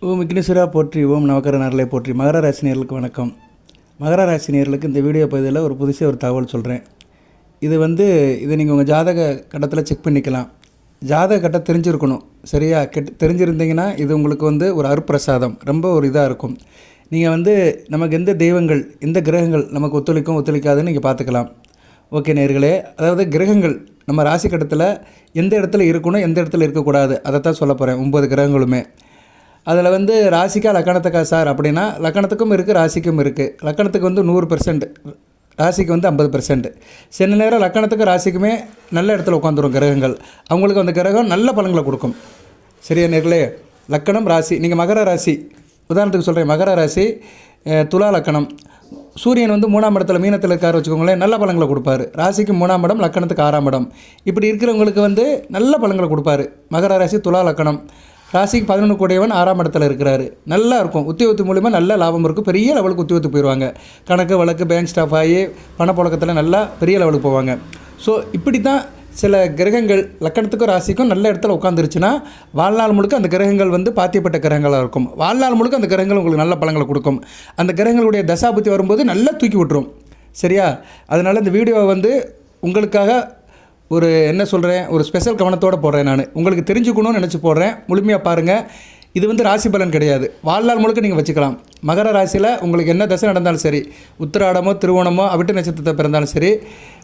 ஓம் விக்னேஸ்வரா போற்றி, ஓம் நவக்கர நாரலை போற்றி. மகர ராசி நேயர்களுக்கு வணக்கம். மகர ராசி நேயர்களுக்கு இந்த வீடியோ பதிவில் ஒரு புதுசாக ஒரு தகவல் சொல்கிறேன். இது நீங்கள் உங்கள் ஜாதக கட்டத்தில் செக் பண்ணிக்கலாம். ஜாதக கட்டம் தெரிஞ்சிருக்கணும். சரியா? தெரிஞ்சிருந்தீங்கன்னா இது உங்களுக்கு ஒரு அருப்பிரசாதம், ரொம்ப ஒரு இதாக இருக்கும். நீங்கள் நமக்கு எந்த தெய்வங்கள், எந்த கிரகங்கள் நமக்கு ஒத்துழைக்காதுன்னு நீங்கள் பார்த்துக்கலாம். ஓகே நேயர்களே, அதாவது கிரகங்கள் நம்ம ராசி கட்டத்தில் எந்த இடத்துல இருக்கணும், எந்த இடத்துல இருக்கக்கூடாது, அதை தான் சொல்ல போகிறேன். 9 கிரகங்களுமே அதில் ராசிக்கா லக்கணத்துக்கா சார் அப்படின்னா, லக்கணத்துக்கும் இருக்குது, ராசிக்கும் இருக்குது. லக்கணத்துக்கு 100%, ராசிக்கு 50%. சில நேரம் லக்கணத்துக்கு ராசிக்குமே நல்ல இடத்துல உட்காந்துரும் கிரகங்கள். அவங்களுக்கு அந்த கிரகம் நல்ல பலன்களை கொடுக்கும். சரியா நேர்களே? லக்கணம், ராசி. நீங்கள் மகர ராசி உதாரணத்துக்கு சொல்கிறேன். மகர ராசி, துலா லக்கணம். சூரியன் 3ஆம் இடத்துல மீனத்தில் இருக்கார் வச்சுக்கோங்களேன், நல்ல பலன்களை கொடுப்பாரு. ராசிக்கு 3ஆம் இடம், லக்கணத்துக்கு 6ஆம் இடம். இப்படி இருக்கிறவங்களுக்கு நல்ல பலன்களை கொடுப்பாரு. மகர ராசி, துலா லக்கணம். ராசிக்கு 11 கூடியவன் 6ஆம் இடத்துல இருக்கிறாரு. நல்லா இருக்கும். உத்தியோகத்து மூலிமா நல்ல லாபம் இருக்கும். பெரிய லெவலுக்கு உத்தியோகத்து போயிடுவாங்க. கணக்கு வழக்கு, பேங்க் ஸ்டாஃப் ஆகி பணப்புழக்கத்தில் நல்லா பெரிய லெவலுக்கு போவாங்க. ஸோ இப்படி தான் சில கிரகங்கள் லக்கணத்துக்கும் ராசிக்கும் நல்ல இடத்துல உட்காந்துருச்சுன்னா வாழ்நாள் முழுக்க அந்த கிரகங்கள் பாத்தியப்பட்ட கிரகங்களாக இருக்கும். வாழ்நாள் முழுக்க அந்த கிரகங்கள் உங்களுக்கு நல்ல பலன்களை கொடுக்கும். அந்த கிரகங்களுடைய தசாபுத்தி வரும்போது நல்லா தூக்கி விட்டுரும். சரியா? அதனால் இந்த வீடியோவை உங்களுக்காக ஒரு ஸ்பெஷல் கவனத்தோடு போடுறேன். நான் உங்களுக்கு தெரிஞ்சுக்கணும்னு நினச்சி போடுறேன். முழுமையாக பாருங்கள். இது ராசி பலன் கிடையாது. வாழ்நாள் முழுக்க நீங்கள் வச்சுக்கலாம். மகர ராசியில் உங்களுக்கு என்ன தசை நடந்தாலும் சரி, உத்திராடமோ திருவோணமோ அவிட்ட நட்சத்திரத்தை பிறந்தாலும் சரி,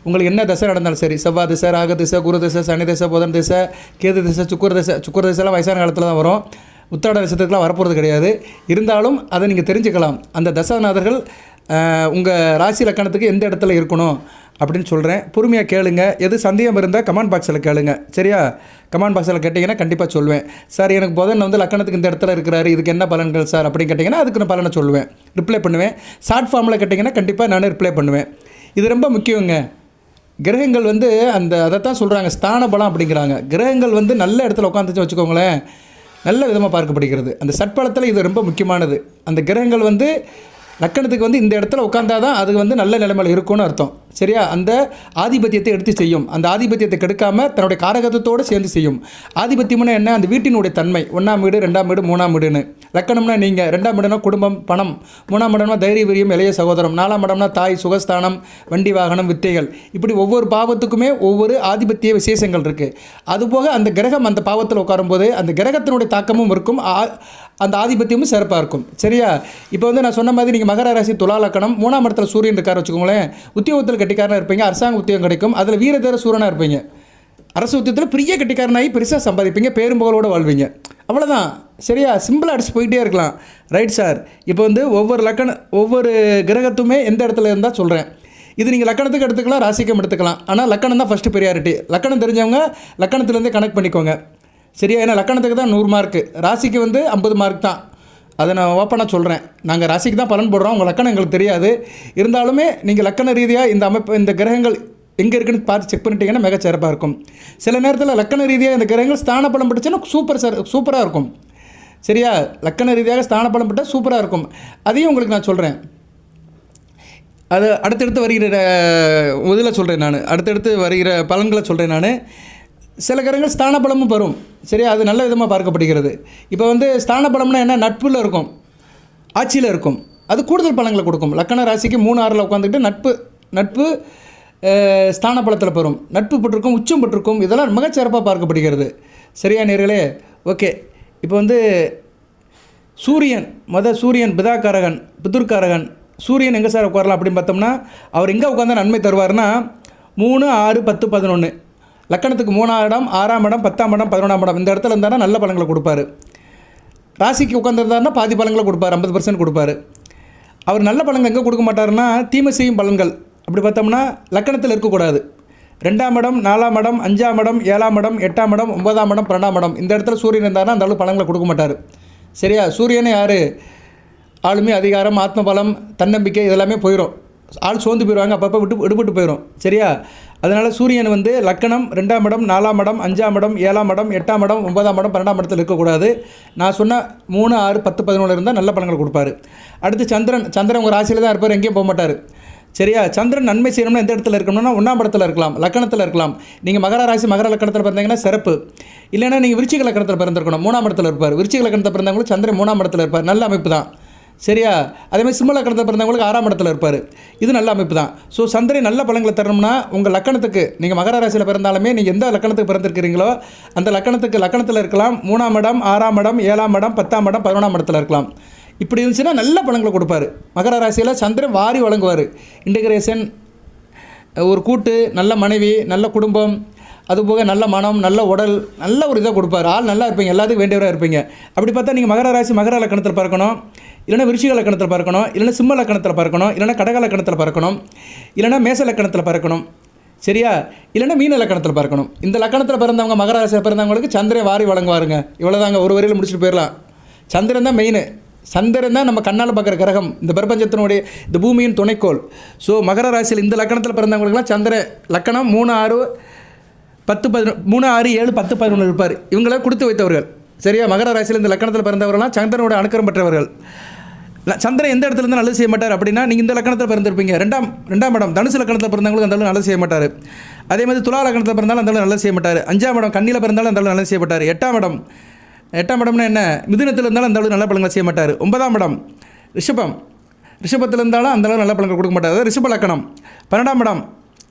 உங்களுக்கு என்ன தசை நடந்தாலும் சரி, செவ்வாய் திசை, ராக திசை, குரு திசை, சனி திசை, புதன் திசை, கேது திசை, சுக்கிர திசைலாம் வயசான காலத்தில் தான் வரும். உத்திராட நட்சத்திரத்துக்குலாம் வரப்போகிறது கிடையாது. இருந்தாலும் அதை நீங்கள் தெரிஞ்சுக்கலாம். அந்த தசாநாதர்கள் உங்கள் ராசி லக்கணத்துக்கு எந்த இடத்துல இருக்கணும் அப்படின்னு சொல்கிறேன். பொறுமையாக கேளுங்க. எது சந்தேகம் இருந்தால் கமெண்ட் பாக்ஸில் கேளுங்க. சரியா? கமெண்ட் பாக்ஸில் கேட்டிங்கன்னா கண்டிப்பாக சொல்லுவேன். சார் எனக்கு புதன் லக்கணத்துக்கு இந்த இடத்துல இருக்கிறாரு, இதுக்கு என்ன பலன்கள் சார் அப்படின்னு கேட்டிங்கன்னா அதுக்கு நான் பலனை சொல்லுவேன், ரிப்ளை பண்ணுவேன். ஷார்ட் ஃபார்மில் கேட்டிங்கன்னா கண்டிப்பாக நான் ரிப்ளை பண்ணுவேன். இது ரொம்ப முக்கியங்க. கிரகங்கள் அதைத்தான் சொல்கிறாங்க, ஸ்தான பலம் அப்படிங்கிறாங்க. கிரகங்கள் நல்ல இடத்துல உட்காந்துச்சு வச்சுக்கோங்களேன், நல்ல விதமாக பார்க்கப்படுகிறது. அந்த சட்பலத்தில் இது ரொம்ப முக்கியமானது. அந்த கிரகங்கள் லக்கணத்துக்கு இந்த இடத்துல உட்காந்தாதான் அது நல்ல நிலைமையில் இருக்கும்னு அர்த்தம். சரியா? அந்த ஆதிபத்தியத்தை எடுத்து செய்யும். அந்த ஆதிபத்தியத்தை கெடுக்காமல் தன்னுடைய காரகத்தோடு சேர்ந்து செய்யும். ஆதிபத்தியம்னா என்ன? அந்த வீட்டினுடைய தன்மை. 1ஆம் வீடு, 2ஆம் வீடு, 3ஆம் வீடுன்னு. லக்கணம்னா நீங்கள், 2ஆம் இடம்னா குடும்பம், பணம், 3ஆம் இடம்னா தைரிய வீரியம், இளைய சகோதரம், 4ஆம் இடம்னா தாய், சுகஸ்தானம், வண்டி வாகனம், வித்தைகள். இப்படி ஒவ்வொரு பாவத்துக்குமே ஒவ்வொரு ஆதிபத்திய விசேஷங்கள் இருக்குது. அதுபோக அந்த கிரகம் அந்த பாவத்தில் உட்காரும்போது அந்த கிரகத்தினுடைய தாக்கமும் இருக்கும், அந்த ஆதிபத்தியமும் சிறப்பாக இருக்கும். சரியா? இப்போ நான் சொன்ன மாதிரி நீங்கள் மகர ராசி, துலா லக்கணம், 3ஆம் இடத்துல சூரியன் இருக்கார் வச்சுக்கோங்களேன், உத்தியோகத்தில் கட்டிக்காரனாக இருப்பீங்க. அரசாங்க உத்தியோகம் கிடைக்கும். அதில் வீரதேர சூரனாக இருப்பீங்க. அரசு உத்தியத்தில் பெரிய கட்டிக்காரனாகி பெருசாக சம்பாதிப்பீங்க, பேரும்புகளோடு வாழ்வீங்க. அவ்வளோதான். சரியா? சிம்பிளாக அடிச்சு போயிட்டே இருக்கலாம். Right sir. இப்போ ஒவ்வொரு கிரகத்துமே எந்த இடத்துல இருந்தால் சொல்கிறேன். இது நீங்கள் லக்கணத்துக்கு எடுத்துக்கலாம், ராசிக்கும் எடுத்துக்கலாம். ஆனால் லக்கணம் தான் ஃபஸ்ட்டு ப்ரியாரிட்டி. லக்கணம் தெரிஞ்சவங்க லக்கணத்துலேருந்தே கனெக்ட் பண்ணிக்கோங்க. சரியா? ஏன்னா லக்கணத்துக்கு தான் 100 மார்க்கு, ராசிக்கு 50 மார்க் தான். அதை நான் ஓப்பனாக சொல்கிறேன். நாங்கள் ராசிக்கு தான் பலன் போடுறோம், உங்கள் லக்கணம் எங்களுக்கு தெரியாது. இருந்தாலுமே நீங்கள் லக்கண ரீதியாக இந்த கிரகங்கள் எங்கே இருக்குன்னு பார்த்து செக் பண்ணிட்டீங்கன்னா மிக சிறப்பாக இருக்கும். சில நேரத்தில் லக்கண ரீதியாக இந்த கிரகங்கள் ஸ்தான பலம் பட்டுச்சுன்னா சூப்பராக இருக்கும். சரியா? லக்கண ரீதியாக ஸ்தான பலம் பட்டால் சூப்பராக இருக்கும். அதையும் உங்களுக்கு நான் சொல்கிறேன். அது அடுத்தடுத்து வருகிற இதில் சொல்கிறேன். நான் அடுத்தடுத்து வருகிற பலன்களை சொல்கிறேன். நான் சில கிரகங்கள் ஸ்தான பலமும் வரும். சரியா? அது நல்ல விதமாக பார்க்கப்படுகிறது. இப்போ ஸ்தான பலம்னா என்ன? நட்பில் இருக்கும், ஆட்சியில் இருக்கும். அது கூடுதல் பலன்களை கொடுக்கும். லக்கண ராசிக்கு 3, 6ல் உட்காந்துக்கிட்டு நட்பு ஸ்தான பலத்தில் பெறும். நட்பு பெற்றிருக்கும், உச்சம் பெற்றிருக்கும். இதெல்லாம் மிகச்சிறப்பாக பார்க்கப்படுகிறது. சரியா நேர்களே? ஓகே. இப்போ சூரியன் பிதாக்காரகன், பிதுர்காரகன். சூரியன் எங்கே சார் உட்காரலாம் அப்படின்னு பார்த்தோம்னா, அவர் எங்கே உட்காந்தா நன்மை தருவார்னா 3, 6, 10, 11. லக்கணத்துக்கு 3ஆம் இடம், 6ஆம் இடம், 10ஆம் இடம், 11ஆம் இடம். இந்த இடத்துல இருந்தால் நல்ல பலன்களை கொடுப்பாரு. ராசிக்கு உட்காந்துருந்தாருன்னா பாதி பலன்களை கொடுப்பார், 50% கொடுப்பார். அவர் நல்ல பலன்கள் எங்கே கொடுக்க மாட்டாருன்னா தீமை செய்யும் பலன்கள். அப்படி பார்த்தோம்னா லக்கணத்தில் இருக்கக்கூடாது. 2ஆம் இடம், 4ஆம் இடம், 5ஆம் இடம், 7ஆம் இடம், 8ஆம் இடம், 9ஆம் இடம், 12ஆம் இடம். இந்த இடத்துல சூரியன் இருந்தாருன்னா அந்த அளவு பலன்களை கொடுக்க மாட்டார். சரியா? சூரியனே யார்? ஆளுமை, அதிகாரம், ஆத்ம பலம், தன்னம்பிக்கை இதெல்லாமே போயிடும். ஆள் சோர்ந்து போயிடுவாங்க, அப்பப்போ விடுபட்டு போயிடும். சரியா? அதனால் சூரியன் லக்கணம், 2ஆம் இடம், 4ஆம் இடம், 5ஆம் இடம், 7ஆம் இடம், 8ஆம் இடம், 9ஆம் இடம், 12ஆம் இடத்தில் இருக்கக்கூடாது. நான் சொன்ன 3, 6, 10, 11 இருந்தால் நல்ல பலன்கள் கொடுப்பாரு. அடுத்து சந்திரன் உங்கள் ராசியில் தான் இருப்பார், எங்கேயும் போக மாட்டார். சரியா? சந்திரன் நன்மை செய்யணும்னா எந்த இடத்துல இருக்கணும்னா 1ஆம் இடத்துல இருக்கலாம், லக்கணத்தில் இருக்கலாம். நீங்கள் மகர ராசி மகர லக்கணத்தில் பிறந்தீங்கன்னா சிறப்பு. இல்லைன்னா நீங்கள் விருச்சிக லக்கணத்தில் பிறந்திருக்கணும், 3ஆம் இடத்துல இருப்பார். விருச்சிக லக்கணத்தில் பிறந்தவங்களுக்கு சந்திரன் 3ஆம் இடத்துல இருப்பார், நல்ல அமைப்பு தான். சரியா? அதேமாதிரி சிம்ம லக்கணத்தில் பிறந்தவங்களுக்கு 6ஆம் இடத்துல இருப்பார், இது நல்ல அமைப்பு தான். ஸோ சந்திரன் நல்ல பலன்களை தரணும்னா உங்கள் லக்கணத்துக்கு, நீங்கள் மகர ராசியில் பிறந்தாலுமே நீங்கள் எந்த லக்கணத்துக்கு பிறந்திருக்கிறீங்களோ அந்த லக்கணத்தில் இருக்கலாம். 3ஆம் இடம், 6ஆம் இடம், 7ஆம் இடம், 10ஆம் இடம், 11ஆம் இடத்துல இருக்கலாம். இப்படி இருந்துச்சுன்னா நல்ல பலன்களை கொடுப்பார். மகர ராசியில் சந்திரன் வாரி வழங்குவார். இன்டகிரேஷன், ஒரு கூட்டு, நல்ல மனைவி, நல்ல குடும்பம், அதுபோக நல்ல மனம், நல்ல உடல், நல்ல ஒரு இதை கொடுப்பார். ஆள் நல்லா இருப்பீங்க, எல்லாத்துக்கும் வேண்டியவராக இருப்பீங்க. அப்படி பார்த்தா நீங்கள் மகர ராசி மகர லக்கணத்தில் பார்க்கணும், இல்லைனா விருச்சிக லக்கணத்தில் பார்க்கணும், இல்லைனா சிம்ம லக்கணத்தில் பார்க்கணும், இல்லைனா கடக லக்கணத்தில் பார்க்கணும், இல்லைனா மேச லக்கணத்தில் பார்க்கணும். சரியா? இல்லைனா மீன லக்கணத்தில் பார்க்கணும். இந்த லக்கணத்தில் பிறந்தவங்க மகர ராசியில் பிறந்தவங்களுக்கு சந்திரன் வாரி வழங்குவாருங்க. இவ்வளோதாங்க, ஒரு வரியில் முடிச்சுட்டு போயிடலாம். சந்திரன் தான் மெயின். சந்திரன் தான் நம்ம கண்ணால் பார்க்குற கிரகம், இந்த பிரபஞ்சத்தினுடைய, இந்த பூமியின் துணைக்கோள். ஸோ மகர ராசியில் இந்த லக்கணத்தில் பிறந்தவங்களுக்குலாம் சந்திர லக்கணம் 3, 6, 10, 11, 3, 6, 7, 10, 11 இருப்பார். இவங்கள கொடுத்து வைத்தவர்கள். சரியா? மகர ராசியில் இந்த லக்கணத்தில் பிறந்தவர்கள்லாம் சந்திரனோட அனுக்கிரம் பெற்றவர்கள். சந்திரன் எந்த இடத்துல இருந்து நல்லது செய்ய மாட்டார் அப்படின்னா, நீங்கள் இந்த லக்கணத்தில் பிறந்திருப்பீங்க, ரெண்டாம் இடம் தனுசு லக்கணத்தில் பிறந்தவங்களுக்கு அந்த அளவு நல்லது செய்ய மாட்டார். அதே மாதிரி துலா லக்கணத்தில் பிறந்தாலும் அந்த அளவு நல்லது செய்ய மாட்டார். 5ஆம் இடம் கன்னியில் பிறந்தாலும் அந்த அளவு நல்லது செய்ய மாட்டார். 8ஆம் இடம்னா என்ன, மிதுனத்தில் இருந்தாலும் அந்த அளவு நல்ல பலன்கள் செய்ய மாட்டார். 9ஆம் இடம் ரிஷபத்தில் இருந்தாலும் அந்த அளவு நல்ல பலன்கள் கொடுக்க மாட்டார். அதாவது ரிஷப லக்கணம். 12ஆம்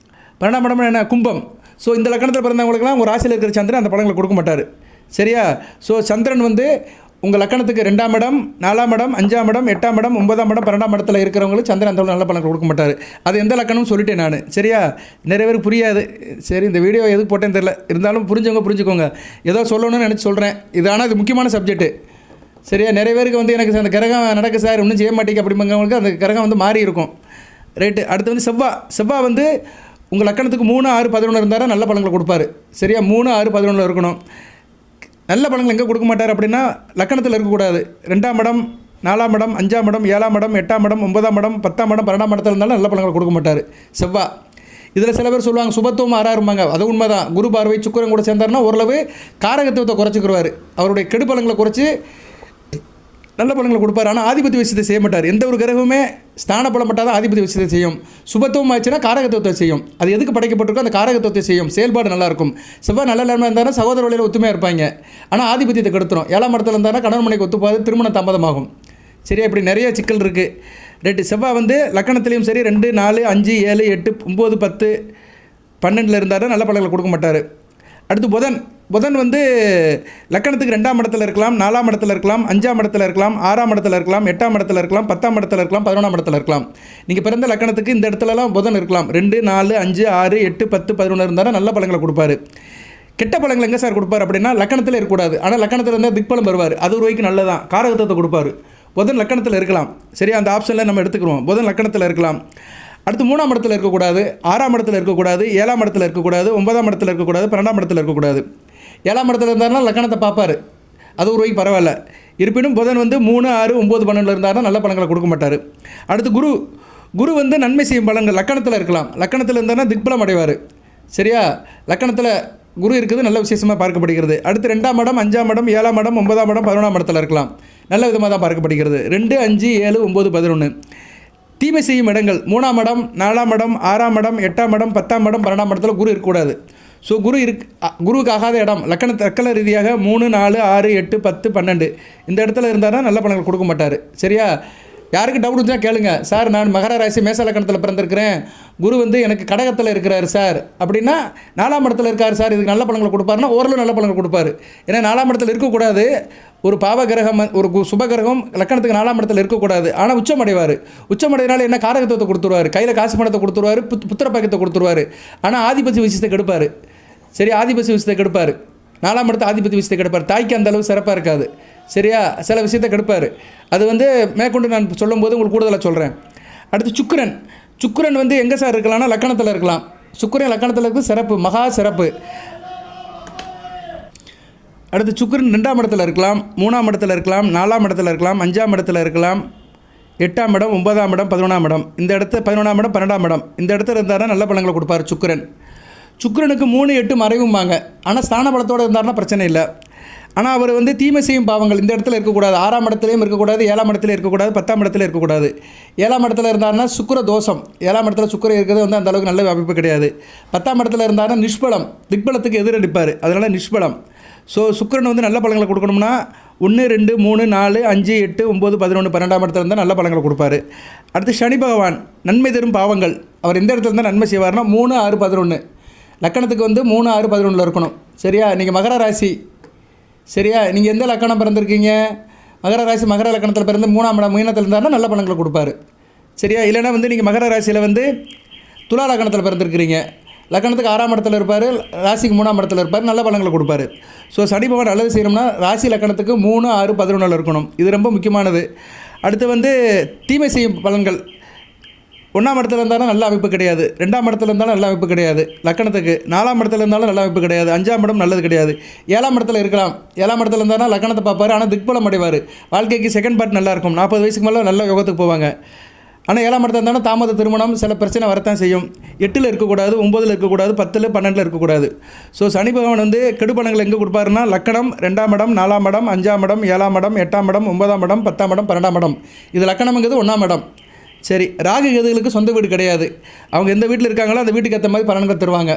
இடம் என்ன, கும்பம். ஸோ இந்த லக்கணத்தில் பிறந்தவங்களுக்குலாம் உங்கள் ராசியில் இருக்கிற சந்திரன் அந்த பலன்களை கொடுக்க மாட்டார். சரியா? ஸோ சந்திரன் வந்து உங்கள் லக்கணத்துக்கு 2ஆம் இடம், 4ஆம் இடம், 5ஆம் இடம், 8ஆம் இடம், 9ஆம் இடம், 12ஆம் இடத்துல இருக்கிறவங்களுக்கு சந்திரன் அந்த நல்ல பலன்கள் கொடுக்க மாட்டார். அது எந்த லக்கணம்னு சொல்லிட்டேன் நான். சரியா? நிறைய பேருக்கு புரியாது. சரி, இந்த வீடியோ எதுக்கு போட்டேன்னு தெரியல, இருந்தாலும் புரிஞ்சுக்கோங்க. ஏதோ சொல்லணும்னு நினச்சி சொல்கிறேன். இது ஆனால் இது முக்கியமான சப்ஜெக்ட்டு. சரியா? நிறைய பேருக்கு வந்து எனக்கு அந்த கிரகம் நடக்கு சார், இன்னும் செய்ய மாட்டேங்க அப்படிங்கிறவங்களுக்கு அந்த கிரகம் வந்து மாறி இருக்கும். ரைட்டு. அடுத்து வந்து செவ்வாய் வந்து உங்கள் லக்கணத்துக்கு 3, 6, 11 இருந்தாலும் நல்ல பலன்களை கொடுப்பாரு. சரியா? 3, 6, 11 இருக்கணும். நல்ல பலன்கள் எங்கே கொடுக்க மாட்டார் அப்படின்னா லக்கணத்தில் இருக்கக்கூடாது. 2ஆம் இடம், 4ஆம் இடம், 5ஆம் இடம், 7ஆம் இடம், 8ஆம் இடம், 9ஆம் இடம், 10ஆம் இடம், 12ஆம் இடத்துல இருந்தாலும் நல்ல பலன்கள் கொடுக்க மாட்டார் செவ்வாய். இதில் சில பேர் சொல்லுவாங்க சுபத்துவம் 6 இருப்பாங்க. அது உண்மைதான். குரு பார்வை சுக்கிரன் கூட சேர்ந்தாருன்னா ஓரளவு காரகத்துவத்தை குறைச்சிக்கிடுவார். அவருடைய கெடு பலன்களை குறைச்சி நல்ல பலன்களை கொடுப்பார். ஆனால் ஆதிபத்திய விஷயத்தை செய்ய மாட்டார். எந்த ஒரு கிரகமே ஸ்தான பலம் பட்டால் தான் ஆதிபத்திய விஷயத்தை செய்யும். சுபத்துவம் ஆச்சுன்னா காரகத்துவத்தை செய்யும். அது எதுக்கு படைக்கப்பட்டிருக்கோ அந்த காரகத்துவத்தை செய்யும். செயல்பாடு நல்லாயிருக்கும். செவ்வாய் நல்ல நிலைமை இருந்தாலும் சகோதர வழியில் ஒத்துமையாக இருப்பாங்க. ஆனால் ஆதிபத்தியத்தை கெடுத்துரும். 7ஆம் இடத்துல இருந்தாலும் கணவன் மனைக்கு ஒத்துப்பாது, திருமணம் தாமதமாகும். சரியா? இப்படி நிறைய சிக்கல் இருக்குது. ரைட்டு. செவ்வாய் வந்து லக்கணத்துலேயும் சரி 2, 4, 5, 7, 8, 9, 10, 12 இருந்தால் நல்ல பலன்களை கொடுக்க மாட்டார். அடுத்து புதன் வந்து லக்கணத்துக்கு 2ஆம் இடத்துல இருக்கலாம், 4ஆம் இடத்துல இருக்கலாம், 5ஆம் இடத்துல இருக்கலாம், 6ஆம் இடத்துல இருக்கலாம், 8ஆம் இடத்துல இருக்கலாம், 10ஆம் இடத்துல இருக்கலாம், 11ஆம் இடத்துல இருக்கலாம். நீங்கள் பிறந்த லக்கணத்துக்கு இந்த இடத்துலலாம் புதன் இருக்கலாம். 2, 4, 5, 6, 8, 10, 11 இருந்தாலும் நல்ல பலன்களை கொடுப்பாரு. கெட்ட பலன்கள் எங்கே சார் கொடுப்பார் அப்படின்னா லக்கணத்தில் இருக்கக்கூடாது. ஆனால் லக்கணத்தில் இருந்தால் திக்பலம் வருவார். அது ஒரு வரைக்கும் நல்லதான், காரகத்துவத்தை கொடுப்பார். புதன் லக்கணத்தில் இருக்கலாம். சரியா? அந்த ஆப்ஷனில் நம்ம எடுத்துக்கிறோம். புதன் லக்கணத்தில் இருக்கலாம். அடுத்து 3ஆம் இடத்துல இருக்கக்கூடாது, 6ஆம் இடத்துல இருக்கக்கூடாது, 7ஆம் இடத்துல இருக்கக்கூடாது, 9ஆம் இடத்துல இருக்கக்கூடாது, 12ஆம் இடத்துல இருக்கக்கூடாது. 7ஆம் இடத்துல இருந்தாலும் லக்கணத்தை பார்ப்பார். அது ஒரு வரைக்கும் பரவாயில்ல. இருப்பினும் புதன் வந்து 3, 6, 9, 12 இருந்தாலும் நல்ல பலன்களை கொடுக்க மாட்டார். அடுத்து குரு வந்து நன்மை செய்யும் பலன்கள் லக்கணத்தில் இருக்கலாம். லக்கணத்தில் இருந்தாலும் திக்பலம் அடைவார். சரியா? லக்கணத்தில் குரு இருக்குது, நல்ல விசேஷமாக பார்க்கப்படுகிறது. அடுத்து 2ஆம் இடம், 5ஆம் இடம், 7ஆம் இடம், 9ஆம் இடம், 11ஆம் இடத்துல இருக்கலாம். நல்ல விதமாக தான் பார்க்கப்படுகிறது. 2, 5, 7, 9, 11. தீமை செய்யும் இடங்கள் 3ஆம் இடம், 4ஆம் இடம், 6ஆம் இடம், 8ஆம் இடம், 10ஆம் இடம், 12ஆம் இடத்துல குரு இருக்கக்கூடாது. ஸோ குருவுக்கு ஆகாத இடம் லக்கண ரீதியாக 3, 4, 6, 8, 10, 12 இந்த இடத்துல இருந்தால் தான் நல்ல பலன்கள் கொடுக்க மாட்டார். சரியா? யாருக்கு டவுட் இருந்துச்சுன்னா கேளுங்க. சார், நான் மகர ராசி மேச லக்கணத்தில் பிறந்திருக்கிறேன், குரு வந்து எனக்கு கடகத்தில் இருக்கிறார் சார் அப்படின்னா 4ஆம் இடத்துல இருக்கார் சார், இதுக்கு நல்ல பலன்களை கொடுப்பாருன்னா ஓரளவு நல்ல பலன்கள் கொடுப்பாரு. ஏன்னா 4ஆம் இடத்துல இருக்கக்கூடாது. ஒரு பாவகிரகம், ஒரு சுபகிரகம் லக்கணத்துக்கு 4ஆம் இடத்துல இருக்கக்கூடாது. ஆனால் உச்சமடைவார். உச்சமடைனால என்ன, காரகத்துவத்தை கொடுத்துருவார், கையில் காசு பணத்தை கொடுத்துருவார், புத்திர பாக்கியத்தை கொடுத்துருவார். ஆனால் ஆதிபத்திய விஷயத்தை கெடுப்பார். சரி, ஆதிபத்திய விஷயத்தை கெடுப்பார். 4ஆம் இடத்து ஆதிபத்திய விஷயத்தை கெடுப்பார். தாய்க்கு அந்த அளவு சிறப்பாக இருக்காது. சரியா? சில விஷயத்தை கெடுப்பார். அது வந்து மேற்கொண்டு நான் சொல்லும்போது உங்களுக்கு கூடுதலாக சொல்கிறேன். அடுத்து சுக்கிரன் வந்து எங்கே சார் இருக்கலாம்னா லக்கணத்தில் இருக்கலாம். சுக்கிரன் லக்கணத்தில் இருக்குது, சிறப்பு, மகா சிறப்பு. அடுத்து சுக்கிரன் 2ஆம் இடத்துல இருக்கலாம், 3ஆம் இடத்துல இருக்கலாம், 4ஆம் இடத்துல இருக்கலாம், 5ஆம் இடத்துல இருக்கலாம், 8ஆம் இடம், 9ஆம் இடம், 11ஆம் இடம், இந்த இடத்து 11ஆம் இடம், 12ஆம் இடம், இந்த இடத்துல இருந்தாருன்னா நல்ல பலன்களை கொடுப்பார் சுக்கிரனுக்கு 3, 8 மறைவும்பாங்க. ஆனால் ஸ்தான பலத்தோடு இருந்தாருன்னா பிரச்சனை இல்லை. ஆனால் அவர் வந்து தீமை செய்யும் பாவங்கள் இந்த இடத்துல இருக்கக்கூடாது. 6ஆம் இடத்துலையும் இருக்கக்கூடாது, 7ஆம் இடத்துல இருக்கக்கூடாது, 10ஆம் இடத்துல இருக்கக்கூடாது. 7ஆம் இடத்துல இருந்தாருன்னா சுக்கிர தோஷம். 7ஆம் இடத்துல சுக்கிரம் இருக்கிறது வந்து அந்தளவுக்கு நல்ல அமைப்பு கிடையாது. 10ஆம் இடத்துல இருந்தாருன்னா நிஷ்பலம், திக்பலத்துக்கு எதிரடிப்பார், அதனால் நிஷ்பலம். ஸோ சுக்கிரன் வந்து நல்ல பலங்களை கொடுக்கணும்னா 1, 2, 3, 4, 5, 8, 9, 11, 12ஆம் இடத்துல இருந்தால் நல்ல பலங்களை கொடுப்பாரு. அடுத்து சனி பகவான் நன்மை தரும் பாவங்கள். அவர் எந்த இடத்துல இருந்தால் நன்மை செய்வார்னா 3, 6, 11 லக்கணத்துக்கு வந்து 3, 6, 11 இருக்கணும். சரியா? நீங்கள் மகர ராசி, சரியா? நீங்கள் எந்த லக்கணம் பிறந்திருக்கீங்க? மகர ராசி மகர லக்கணத்தில் பிறந்து 3ஆம் இடம் மீனத்தில் இருந்தாருன்னா நல்ல பலன்களை கொடுப்பாரு. சரியா? இல்லைனா வந்து நீங்கள் மகர ராசியில் வந்து துலா லக்கணத்தில் பிறந்திருக்கிறீங்க, லக்கணத்துக்கு 6ஆம் இடத்துல இருப்பார், ராசிக்கு 3ஆம் இடத்துல இருப்பார், நல்ல பலன்களை கொடுப்பாரு. ஸோ சனி பகவான் நல்லது செய்யணும்னா ராசி லக்கணத்துக்கு 3, 6, 11 இருக்கணும். இது ரொம்ப முக்கியமானது. அடுத்து வந்து தீமை செய்யும் பலன்கள். 1ஆம் இடத்துல இருந்தாலும் நல்ல அமைப்பு கிடையாது, 2ஆம் இடத்துல இருந்தாலும் நல்ல அமைப்பு கிடையாது, லக்கணத்துக்கு 4ஆம் இடத்துல இருந்தாலும் நல்ல அமைப்பு கிடையாது, 5ஆம் இடம் நல்லது கிடையாது, 7ஆம் இடத்துல இருக்கலாம். 7ஆம் இடத்துல இருந்தாலும் லக்கணத்தை பார்ப்பார், ஆனால் திக்பலம் அடைவார். வாழ்க்கைக்கு செகண்ட் பார்ட் நல்லாயிருக்கும். 40 வயசுக்கு மேலே நல்ல யோகத்துக்கு போவாங்க. ஆனால் 7ஆம் இடத்துல இருந்தாலும் தாமத திருமணம், சில பிரச்சனை வரத்தான் செய்யும். 8ல் இருக்கக்கூடாது, 9ல் இருக்கக்கூடாது, 10ல் 12ல் இருக்கக்கூடாது. ஸோ சனி பகவான் வந்து கெடுபலங்களை எங்கே கொடுப்பாருன்னா லக்கணம், 2ஆம் இடம், 4ஆம் இடம், 5ஆம் இடம், 7ஆம் இடம், 8ஆம் இடம், 9ஆம் இடம், 10ஆம் இடம், 12ஆம் இடம். இது லக்கணம்ங்கிறது 1ஆம் இடம். சரி, ராகு கேதுகளுக்கு சொந்த வீடு கிடையாது. அவங்க எந்த வீட்டில் இருக்காங்களோ அந்த வீட்டுக்கு ஏற்ற மாதிரி பலன்கள் தருவாங்க.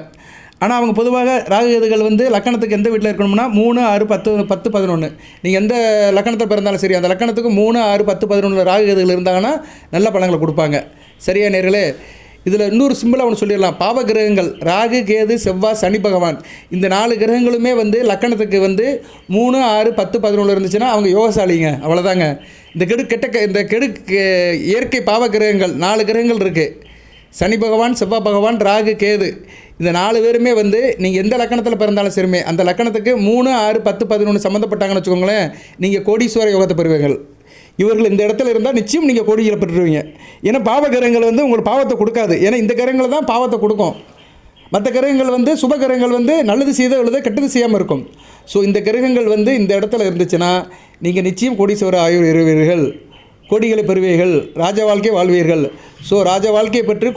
ஆனால் அவங்க பொதுவாக ராகு கேதுகள் வந்து லக்கணத்துக்கு எந்த வீட்டில் இருக்கணும்னா 3, 6, 10, 11 நீங்கள் எந்த லக்கணத்தில் பிறந்தாலும் சரி அந்த லக்கணத்துக்கு 3, 6, 10, 11 ராகு கேதுகள் இருந்தாங்கன்னா நல்ல பலன்களை கொடுப்பாங்க. சரியா நேர்களே? இதில் இன்னொரு சிம்பிளாக ஒன்று சொல்லிடலாம். பாவ கிரகங்கள் ராகு, கேது, செவ்வாய், சனி பகவான் இந்த 4 கிரகங்களுமே வந்து லக்கணத்துக்கு வந்து 3, 6, 10, 11 இருந்துச்சுன்னா அவங்க யோகசாலிங்க, அவ்வளோதாங்க. இந்த கெடு இயற்கை பாவ கிரகங்கள் 4 கிரகங்கள் இருக்குது. சனி பகவான், செவ்வாய் பகவான், ராகு, கேது இந்த 4 பேருமே வந்து நீங்கள் எந்த லக்கணத்தில் பிறந்தாலும் சரிமே அந்த லக்கணத்துக்கு 3, 6, 10, 11 சம்மந்தப்பட்டாங்கன்னு வச்சுக்கோங்களேன், நீங்கள் கோடீஸ்வர யோகத்தை பெறுவீர்கள். இவர்கள் இந்த இடத்துல இருந்தால் நிச்சயம் நீங்கள் கோடிகளை பெற்றுருவீங்க. ஏன்னா பாவ கிரகங்கள் வந்து உங்களுக்கு பாவத்தை கொடுக்காது. ஏன்னா இந்த கிரகங்கள் தான் பாவத்தை கொடுக்கும். மற்ற கிரகங்கள் வந்து சுப கிரகங்கள் வந்து நல்லது செய்தோ எழுத கெட்டது செய்யாமல் இருக்கும். ஸோ இந்த கிரகங்கள் வந்து இந்த இடத்துல இருந்துச்சுன்னா நீங்கள் நிச்சயம் கோடீஸ்வர ஆயுர்வீர்கள், கோடிகளை பெறுவீர்கள், ராஜ வாழ்க்கை வாழ்வீர்கள். ஸோ ராஜ வாழ்க்கையை பெற்று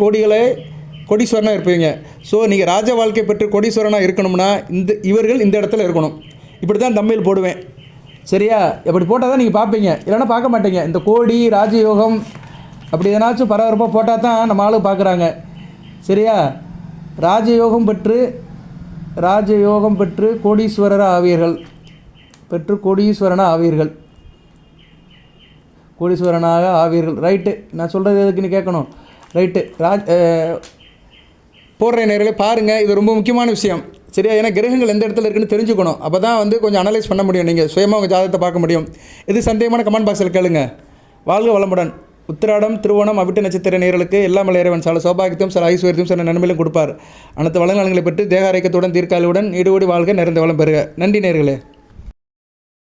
கோடீஸ்வரனாக இருப்பீங்க. ஸோ நீங்கள் ராஜ வாழ்க்கை பெற்று கோடீஸ்வரனாக இருக்கணும்னா இவர்கள் இந்த இடத்துல இருக்கணும். இப்படி தான் தம்மையில் போடுவேன். சரியா? இப்படி போட்டால் தான் நீங்கள் பார்ப்பீங்க, இல்லைன்னா பார்க்க மாட்டீங்க. இந்த கோடி ராஜயோகம் அப்படி எதனாச்சும் பரபரப்பாக போட்டால் தான் நம்ம ஆளு பார்க்குறாங்க. சரியா? ராஜயோகம் பெற்று கோடீஸ்வரராக ஆவீர்கள், கோடீஸ்வரனாக ஆவீர்கள். ரைட்டு, நான் சொல்கிறது எதுக்குன்னு கேட்கணும். ரைட்டு, போடுற நேரங்களே பாருங்கள், இது ரொம்ப முக்கியமான விஷயம். சரியா? ஏன்னா கிரகங்கள் எந்த இடத்துல இருக்குன்னு தெரிஞ்சுக்கணும். அப்போ தான் வந்து கொஞ்சம் அனலைஸ் பண்ண முடியும், நீங்கள் சுயமாக உங்கள் ஜாதகத்தை பார்க்க முடியும். இது சந்தேகமான கமெண்ட் பாக்ஸில் கேளுங்க. வாழ்க வளமுடன். உத்திராடம், திருவோணம், அவிட்ட நட்சத்திர நேயர்களுக்கு எல்லாம் இறைவன் சில சௌபாகியத்தையும் சில ஐஸ்வர்யத்தையும் சில நன்மையிலும் கொடுப்பார். அனைத்து வளங்களை பெற்று தேக ஆரோக்கியத்துடன் தீர்க்காலுடன் நீடு ஓடி வாழ்க, நிறைந்த வளம் பெறுக. நன்றி நேயர்களே.